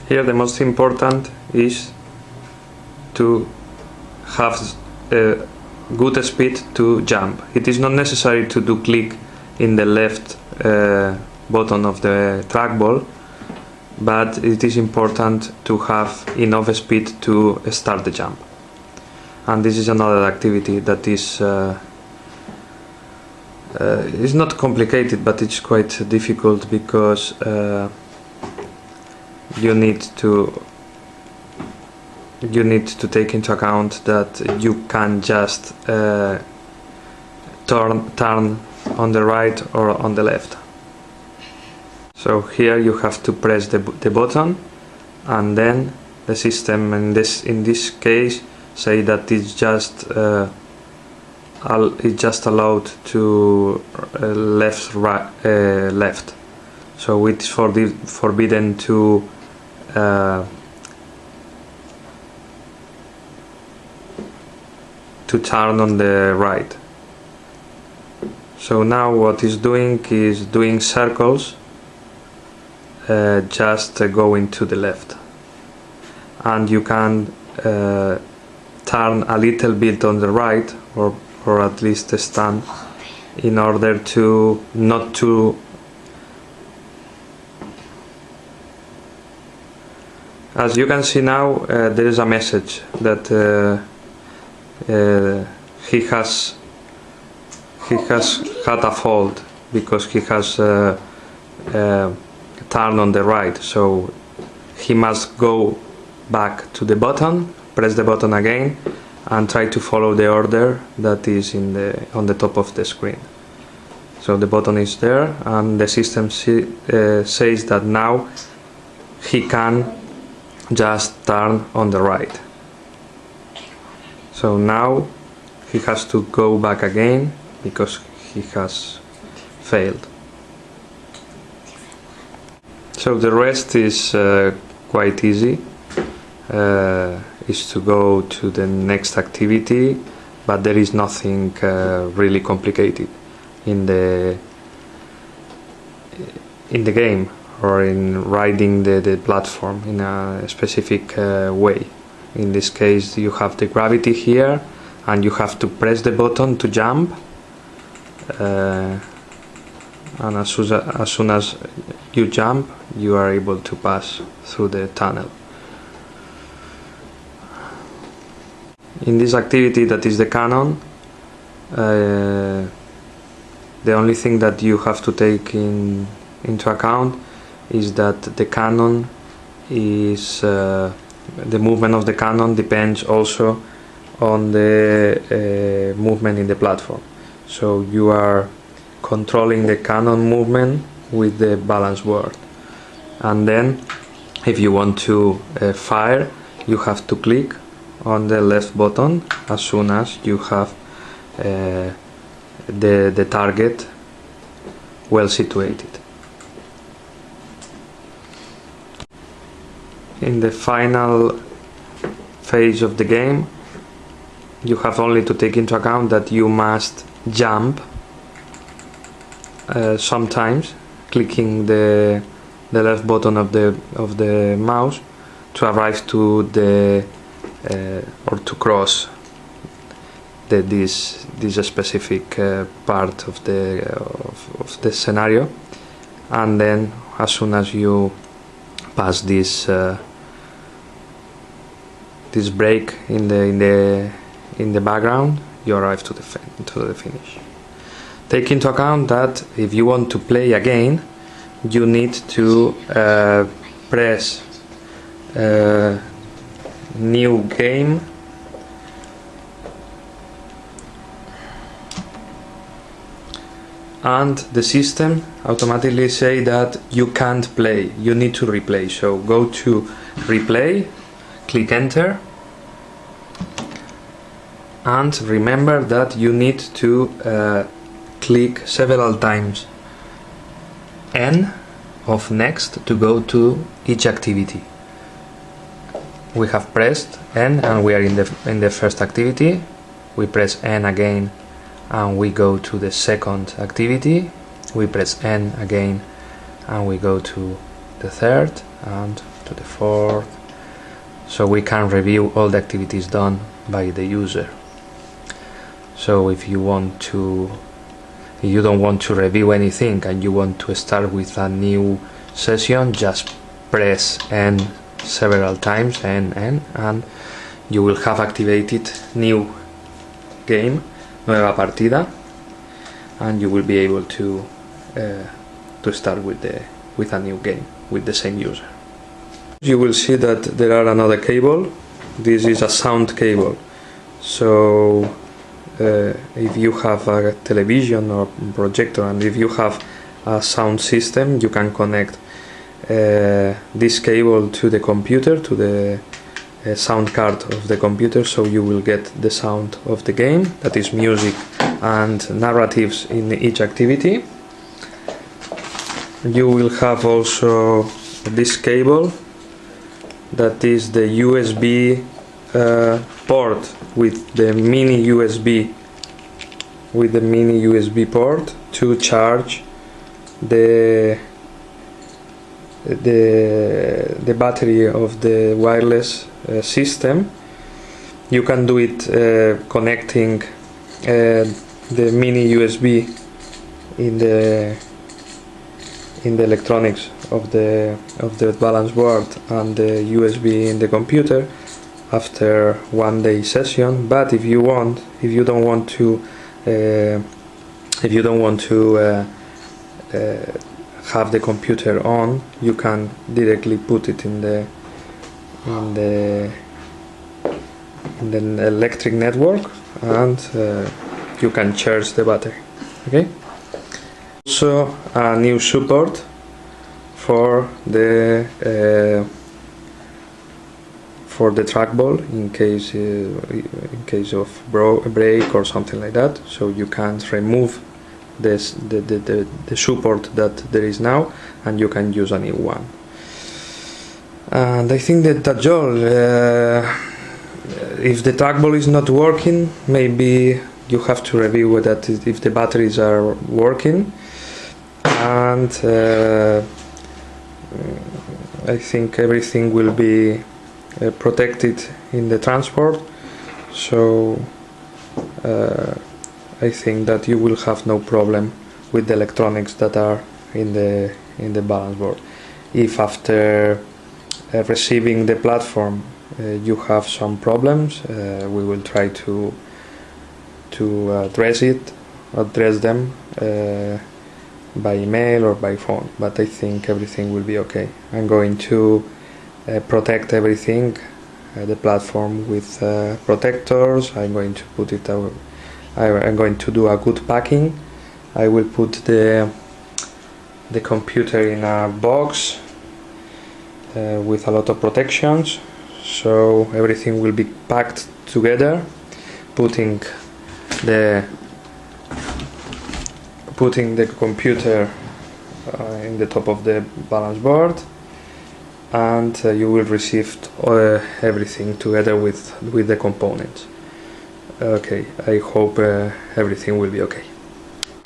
Here the most important is to have a good speed to jump. It is not necessary to do click in the left button of the trackball, but it is important to have enough speed to start the jump. And this is another activity that is not complicated, but it's quite difficult because you need to take into account that you can just turn on the right or on the left. So here you have to press the button, and then the system in this case say that it's just allowed to left. So it's forbidden to turn on the right. So now what is doing circles, just going to the left, and you can turn a little bit on the right, or at least stand, in order to not to as you can see now, there is a message that he has had a fault because he has turned on the right, so he must go back to the button, press the button again, and try to follow the order that is on the top of the screen. So the button is there, and the system says that now he can just turn on the right. So now he has to go back again because he has failed. So the rest is quite easy. Is to go to the next activity, but there is nothing really complicated in the game or in riding the platform in a specific way. In this case you have the gravity here, and you have to press the button to jump, and as soon as you jump you are able to pass through the tunnel. In this activity, that is the cannon, the only thing that you have to take into account is that the cannon is the movement of the cannon depends also on the movement in the platform. So you are controlling the cannon movement with the balance board, and then if you want to fire, you have to click on the left button as soon as you have the target well situated. In the final phase of the game, you have only to take into account that you must jump sometimes, clicking the left button of the mouse to arrive to the or to cross this specific part of the scenario, and then as soon as you pass this break in the background, you arrive to the finish. Take into account that if you want to play again, you need to press new game, and the system automatically say that you can't play, you need to replay. So go to replay, click enter, and remember that you need to click several times N of next to go to each activity. We have pressed N and we are in the first activity. We press N again and we go to the second activity. We press N again and we go to the third and to the 4th, so we can review all the activities done by the user. So if you don't want to review anything and you want to start with a new session, just press N several times, N, and you will have activated new game, nueva partida, and you will be able to start with a new game with the same user. You will see that there are another cable. This is a sound cable. So if you have a television or projector, and if you have a sound system, you can connect this cable to the computer, to the sound card of the computer, so you will get the sound of the game, that is music and narratives in each activity. You will have also this cable, that is the USB port with the mini USB port to charge the battery of the wireless system. You can do it connecting the mini USB in the electronics of the balance board and the USB in the computer after one day session. But if you don't want to have the computer on, you can directly put it in the electric network, and you can charge the battery. Okay. Also a new support for the trackball in case of break or something like that. So you can remove the support that there is now, and you can use a new one. And I think that's all. If the trackball is not working, maybe you have to review that if the batteries are working. And I think everything will be protected in the transport, so I think that you will have no problem with the electronics that are in the balance board. If after receiving the platform you have some problems, we will try to address them by email or by phone, but I think everything will be okay. I'm going to protect everything, the platform, with protectors. I'm going to put it out. I'm going to do a good packing. I will put the computer in a box with a lot of protections, so everything will be packed together, putting the computer in the top of the balance board, and you will receive everything together with the components. Okay, I hope everything will be okay.